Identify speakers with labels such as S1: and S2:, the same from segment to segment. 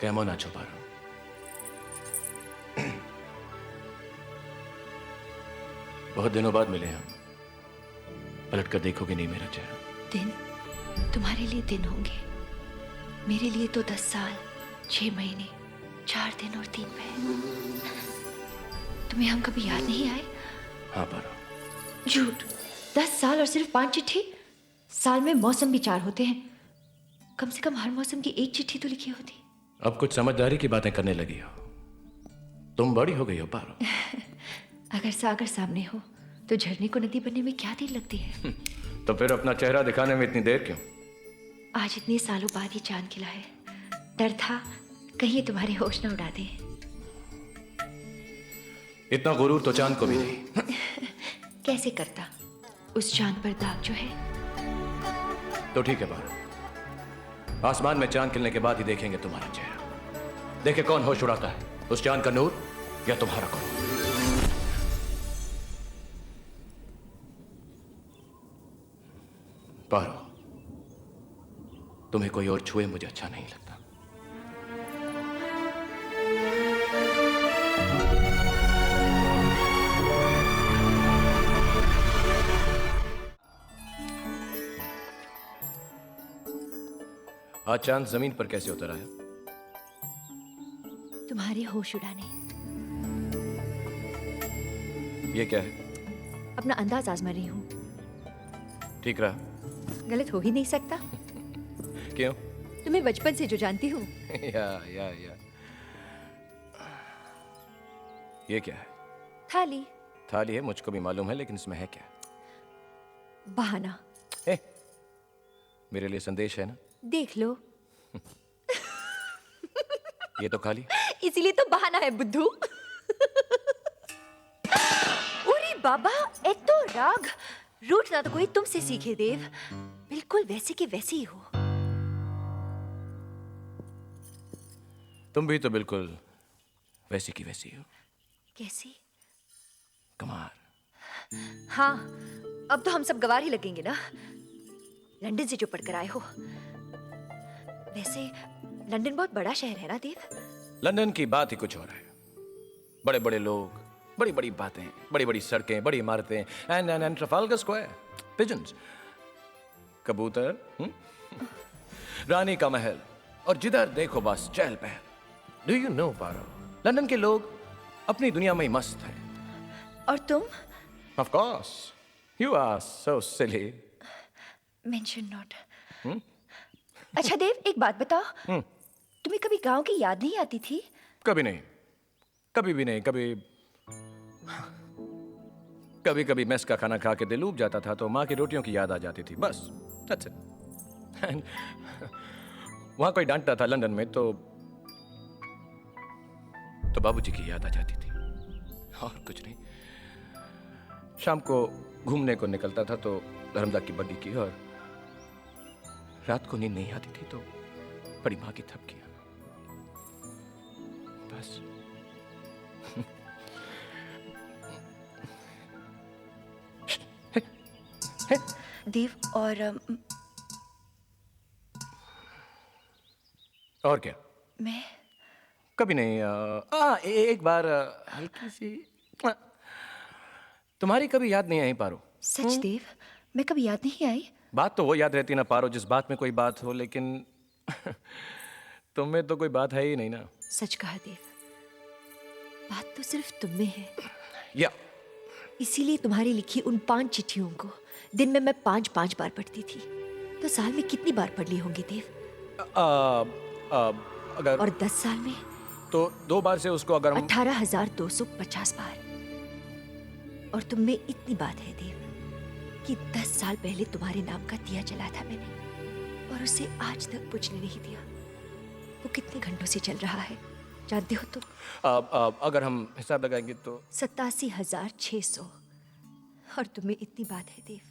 S1: কেমন আছো পারো? बहुत दिनों बाद मिले हम। पलट कर देखोगे नहीं मेरा चेहरा।
S2: दिन तुम्हारे लिए दिन होंगे, मेरे लिए तो 10 साल 6 महीने 4 दिन और 3 पहर। तुम्हें हम कभी याद नहीं आए?
S1: हाँ पारो।
S2: झूठ। 10 साल और सिर्फ 5 चिट्ठी। साल में मौसम भी 4 होते हैं, कम से कम हर मौसम की 1 चिट्ठी तो लिखी होती।
S1: अब कुछ समझदारी की बातें करने लगी हो। तुम बड़ी हो गई हो पारो।
S2: अगर सागर सामने हो तो झरने को नदी बनने में क्या देर लगती है?
S1: तो फिर अपना चेहरा दिखाने में इतनी देर क्यों?
S2: आज इतने सालों बाद ही चांद खिला है। डर था कहीं ये तुम्हारे होश न उड़ा दे।
S1: इतना गुरूर तो चांद को भी नहीं।
S2: कैसे करता? उस चांद पर दाग जो है।
S1: तो ठीक है पारो, आसमान में चांद खिलने के बाद ही देखेंगे तुम्हारा चेहरा। देखे कौन होश उड़ाता है, उस चांद का नूर या तुम्हारा गुरूर। पारो, तुम्हें कोई और छुए मुझे अच्छा नहीं लगता। आज चांद जमीन पर कैसे उतर आया?
S2: तुम्हारे होश उड़ाने।
S1: ये क्या है?
S2: अपना अंदाज आजमा रही हूँ।
S1: ठीक रहा?
S2: गलत हो ही नहीं सकता।
S1: क्यों?
S2: तुम्हें बचपन से जो जानती हूँ।
S1: या ये क्या है?
S2: थाली।
S1: थाली है, मुझको भी मालूम है, लेकिन इसमें है क्या?
S2: बहाना।
S1: मेरे लिए संदेश है ना?
S2: देख लो।
S1: ये तो खाली।
S2: इसीलिए तो बहाना है बुद्धू। अरे बाबा, एक तो राग रूठना तो कोई तुमसे सीखे देव, बिल्कुल वैसे के वैसे ही हो।
S1: तुम भी तो बिल्कुल वैसी की वैसी हो।
S2: कैसी?
S1: कमार।
S2: हाँ, अब तो हम सब गवार ही लगेंगे ना, लंदन से जो पढ़कर आए हो। वैसे लंदन बहुत बड़ा शहर है ना देव?
S1: लंदन की बात ही कुछ और है। बड़े बड़े लोग, बड़ी बड़ी बातें, बड़ी बड़ी सड़कें, बड़ी इमारतें, एंड ट्रफाल्गर स्क्वायर, पिजन्स, कबूतर, रानी का महल, और जिधर देखो बस चहल पहल। Do you know Paro, London के लोग अपनी दुनिया में ही मस्त हैं।
S2: और तुम?
S1: Of course, you are so silly.
S2: Mention not. अच्छा देव, एक बात बताओ, तुम्हें कभी गांव की याद नहीं आती थी?
S1: कभी नहीं, कभी भी नहीं। कभी कभी मेस का खाना खा के दिल ऊब जाता था तो माँ की रोटियों की याद आ जाती थी, बस। That's it. And वहां कोई डांटता था लंदन में तो बाबूजी की याद आ जाती थी, और कुछ नहीं। शाम को घूमने को निकलता था तो धर्मदा की बग्गी की, और रात को नींद नहीं आती थी तो बड़ी माँ की थपकियां, बस।
S2: देव,
S1: और क्या?
S2: मैं
S1: कभी नहीं। एक बार हल्की सी तुम्हारी कभी याद नहीं आई पारो।
S2: सच देव, मैं कभी याद नहीं आई।
S1: बात तो वो याद रहती ना पारो जिस बात में कोई बात हो, लेकिन तुम में तो कोई बात है ही नहीं ना।
S2: सच कहा देव, बात तो सिर्फ तुम में है।
S1: या
S2: इसीलिए तुम्हारी लिखी उन 5 चिट्ठियों को दिन में मैं 5-5 बार पढ़ती थी। तो साल में कितनी बार पढ़ ली होंगी देव?
S1: अगर
S2: और 10 साल में
S1: तो 2 बार से उसको अगर
S2: 18,250 बार। और तुम में इतनी बात है देव कि 10 साल पहले तुम्हारे नाम का दिया जला था मैंने, और उसे आज तक बुझने नहीं दिया। वो कितने घंटों से चल रहा है जानते हो तुम?
S1: अगर हम हिसाब लगाएंगे तो
S2: 87,600। और तुम्हें इतनी बात है देव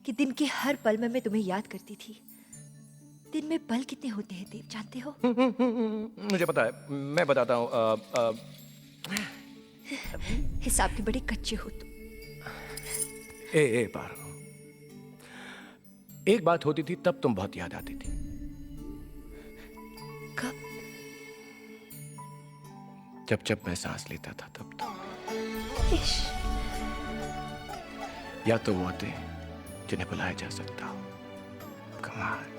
S2: कि दिन के हर पल में मैं तुम्हें याद करती थी। दिन में पल कितने होते हैं देव जानते हो?
S1: मुझे पता है, मैं बताता हूँ।
S2: हिसाब के बड़े कच्चे हो तुम।
S1: ए पारो, एक बात होती थी तब तुम बहुत याद आती थी।
S2: कब?
S1: जब जब मैं सांस लेता था तब
S2: इश्क।
S1: या तो वो होते जिन्हें बुलाया जा सकता हो। कमाल,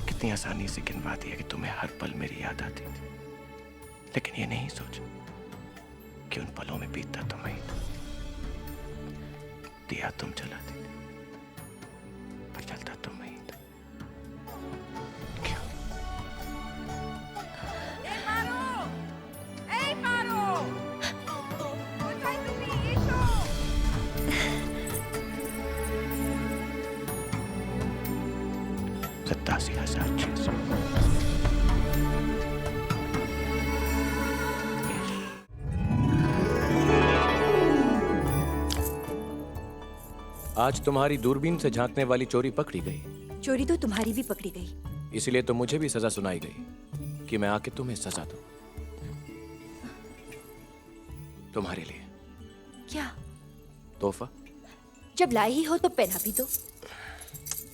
S1: कितनी आसानी से गिनवा दिया कि तुम्हें हर पल मेरी याद आती थी, लेकिन ये नहीं सोचा कि उन पलों में बीतता तुम ही था। दिया तुम जलाती थी, पर जलता तुम ही था। क्यों?
S3: Ej, Maro! Tutaj tu mi idą!
S1: 87,600। आज तुम्हारी दूरबीन से झांकने वाली चोरी पकड़ी गई,
S2: चोरी तो तुम्हारी भी पकड़ी गई।
S1: इसलिए तो मुझे भी सजा सुनाई गई कि मैं आके तुम्हें सजा दूं। तुम्हारे लिए
S2: क्या?
S1: तोहफा।
S2: जब लाई ही हो तो पहना भी दो।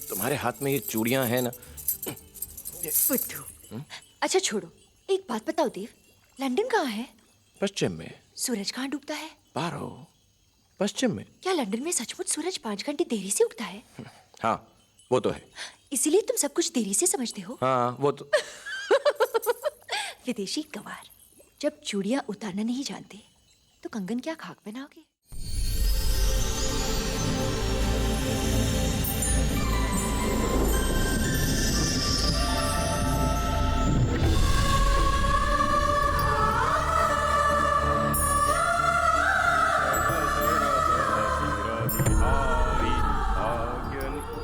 S1: तुम्हारे हाथ में ये चूड़ियां हैं ना।
S2: बुद्धू। अच्छा छोड़ो, एक बात बताओ देव, लंदन कहाँ है?
S1: पश्चिम में।
S2: सूरज कहाँ डूबता है?
S1: पारो, पश्चिम में।
S2: क्या लंदन में सचमुच सूरज 5 घंटे देरी से उगता है?
S1: हाँ, वो तो है।
S2: इसीलिए तुम सब कुछ देरी से समझते हो।
S1: हाँ, वो तो।
S2: विदेशी गंवार, जब चूड़ियां उतारना नहीं जानते तो कंगन क्या खाक बनाओगे?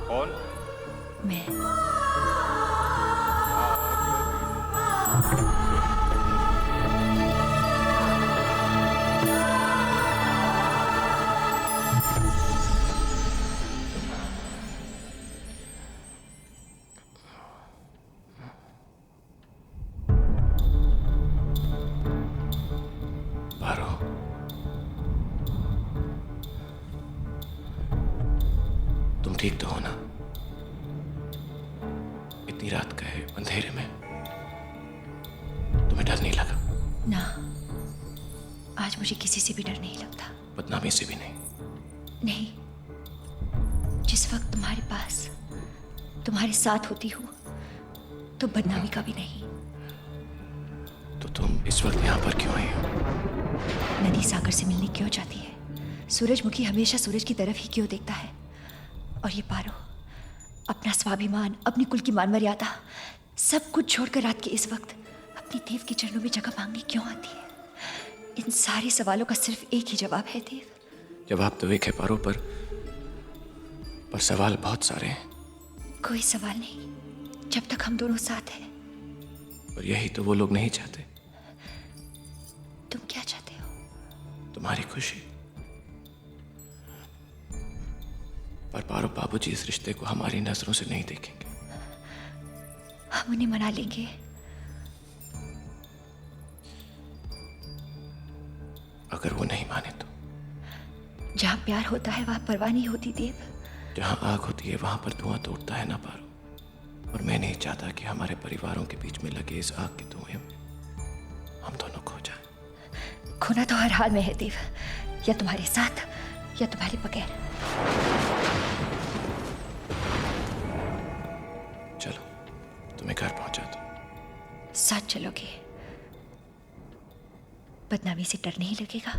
S1: कौन?
S2: मैं।
S1: पारो, तुम ठीक तो हो ना? इतनी रात का है, अंधेरे में तुम्हें डर नहीं लगा?
S2: ना, आज मुझे किसी से भी डर नहीं लगता।
S1: बदनामी से भी नहीं?
S2: नहीं, जिस वक्त तुम्हारे पास, तुम्हारे साथ होती हूँ तो बदनामी का भी नहीं।
S1: तो तुम इस वक्त यहाँ पर क्यों आई हो?
S2: नदी सागर से मिलने क्यों जाती है? सूरजमुखी हमेशा सूरज की तरफ ही क्यों देखता है? और ये पारो, अपना स्वाभिमान, अपनी कुल की मान मर्यादा सब कुछ छोड़कर रात के इस वक्त अपनी देव के चरणों में जगह मांगने क्यों आती है? इन सारे सवालों का सिर्फ एक ही जवाब है देव।
S1: जवाब तो एक है पारो, पर सवाल बहुत सारे हैं।
S2: कोई सवाल नहीं, जब तक हम दोनों साथ हैं।
S1: और यही तो वो लोग नहीं चाहते।
S2: तुम क्या चाहते हो?
S1: तुम्हारी खुशी। पर पारो, बाबूजी इस रिश्ते को हमारी नजरों से नहीं देखेंगे।
S2: हम उन्हें मना लेंगे।
S1: अगर वो नहीं माने तो?
S2: जहाँ प्यार होता है वहाँ परवाह नहीं होती देव।
S1: जहाँ आग होती है वहां पर धुआं तो उठता है ना पारो। और मैं नहीं चाहता कि हमारे परिवारों के बीच में लगे इस आग के धुएं में हम दोनों खो जाएं।
S2: खोना तो हर हाल में है देव, या तुम्हारे साथ या तुम्हारे बगैर।
S1: चलो, तुम्हें घर पहुंचा दो।
S2: साथ चलोगे? बदनामी से डर नहीं लगेगा?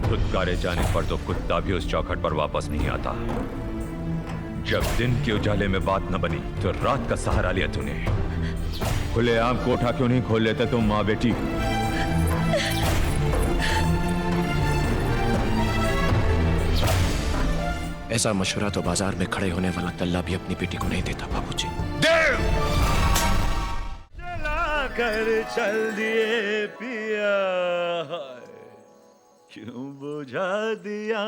S4: धुतकारे जाने पर तो कुत्ता भी उस चौखट पर वापस नहीं आता। जब दिन के उजाले में बात न बनी तो रात का सहारा लिया तूने। खुलेआम कोठा क्यों नहीं खोल लेते तुम माँ बेटी?
S1: ऐसा मशवरा तो बाजार में खड़े होने वाला तल्ला भी अपनी बेटी को नहीं देता बाबूजी।
S5: चला कर चल दिए पिया, क्यों बुझा दिया?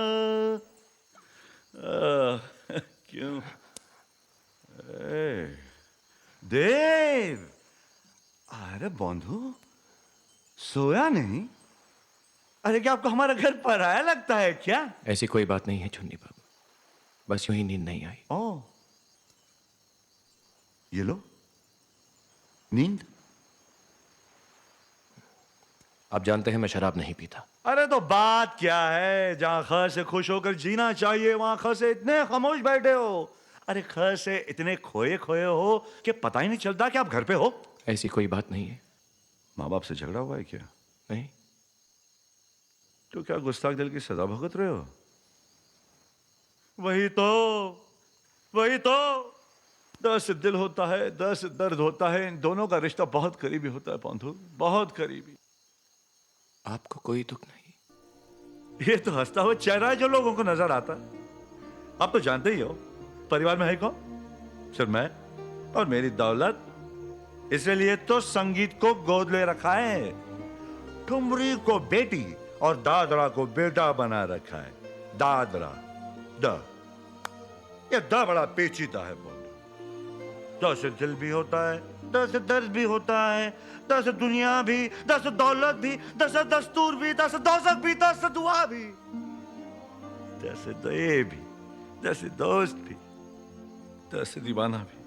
S5: क्यों? দেব, আরে বন্ধু, सोया नहीं? अरे क्या आपको हमारा घर पराया लगता है क्या?
S1: ऐसी कोई बात नहीं है चुन्नी बाबू, बस यूं ही नींद नहीं आई।
S5: ओ, ये लो नींद।
S1: आप जानते हैं मैं शराब नहीं पीता।
S5: अरे तो बात क्या है, जहां खैर से खुश होकर जीना चाहिए वहां खैर से इतने खामोश बैठे हो। अरे खैर से इतने खोए खोए हो कि पता ही नहीं चलता कि आप घर पे हो।
S1: ऐसी कोई बात नहीं है।
S5: माँ बाप से झगड़ा हुआ है क्या?
S1: नहीं।
S5: तो क्या गुस्ताख दिल की सजा भुगत रहे हो? वही तो, वही तो। 10 दिल होता है, 10 दर्द होता है। इन दोनों का रिश्ता बहुत करीबी होता है पांधु, बहुत करीबी।
S1: आपको कोई दुख नहीं?
S5: ये तो हंसता हुआ चेहरा है जो लोगों को नजर आता है। आप तो जानते ही हो परिवार में है कौन? सिर्फ मैं और मेरी दौलत। इसलिए तो संगीत को गोद ले रखा है, ठुमरी को बेटी और दादरा को बेटा बना रखा है। दादरा द, ये द बड़ा पेचीदा है। बोल 10 दिल भी होता है, 10 दर्द भी होता है, 10 दुनिया भी, 10 दौलत भी, 10 दस्तूर भी, 10 दोज़ख भी, 10 दुआ भी, 10 दये भी, 10 दोस्त भी, 10 दीवाना भी।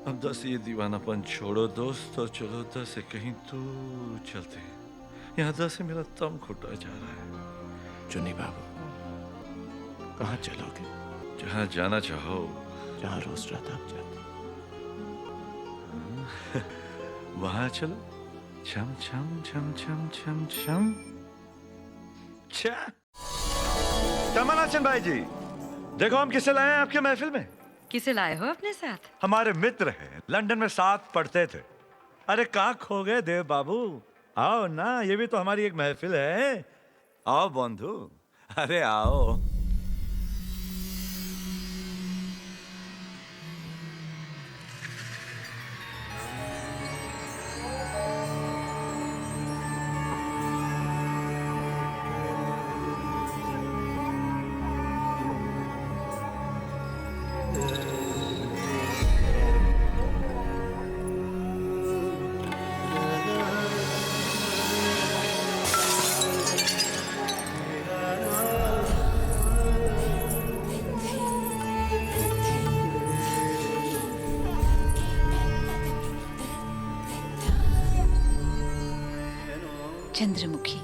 S5: अब 10 ये दीवानापन छोड़ो दोस्त और चलो 10 से कहीं दूर चलते हैं। यहाँ 10 से मेरा दम घुटा जा रहा है।
S1: चुन्नी बाबू, कहाँ चलोगे?
S5: जहाँ जाना चाहो।
S1: जहाँ रोज रात आप जाते।
S5: वहां चलो। छम छम छम छम छम छम छा। कमलासन भाई जी, देखो हम किसे लाए हैं आपके महफिल में।
S3: किसे लाए हो अपने साथ?
S5: हमारे मित्र हैं, लंदन में साथ पढ़ते थे। अरे कहाँ खो गए देव बाबू? आओ ना, ये भी तो हमारी एक महफिल है। आओ बंधु, अरे आओ।
S2: चंद्रमुखी,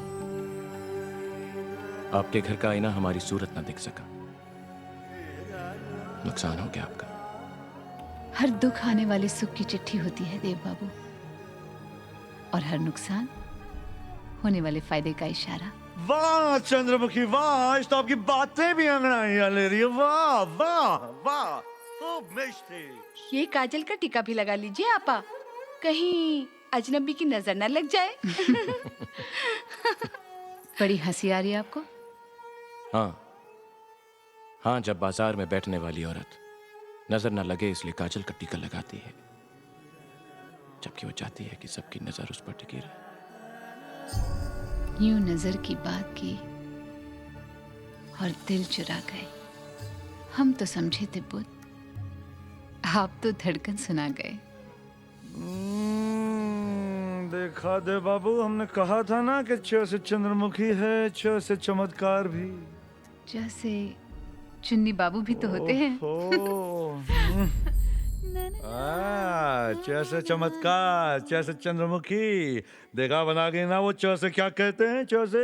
S1: आपके घर का आईना हमारी सूरत ना दिख सका। नुकसान हो गया आपका।
S6: हर दुख आने वाले सुख की चिट्ठी होती है देव बाबू, और हर नुकसान होने वाले फायदे का इशारा।
S5: वाह चंद्रमुखी वाह, आज तो आपकी बातें भी अंगड़ाइयां ले रही है। वाह वाह वाह, खूब मिष्टी।
S6: ये काजल का टीका भी लगा लीजिए आपा, कहीं अजनबी की नजर न लग जाए। बड़ी हंसी आ रही है आपको?
S1: हाँ हाँ, जब बाजार में बैठने वाली औरत नजर न लगे इसलिए काजल का टीका लगाती है, जबकि वो चाहती है कि सबकी नजर उस पर टिकी रहे।
S6: यूं नजर की बात की और दिल चुरा गए। हम तो समझे थे बुद्ध, आप तो धड़कन सुना गए।
S5: देखा दे बाबू, हमने कहा था ना कि च से चंद्रमुखी है, च से चमत्कार भी।
S6: जैसे चुन्नी बाबू भी तो होते हैं।
S5: च से चमत्कार, च से चंद्रमुखी। देखा बना के ना वो च से क्या कहते हैं? च से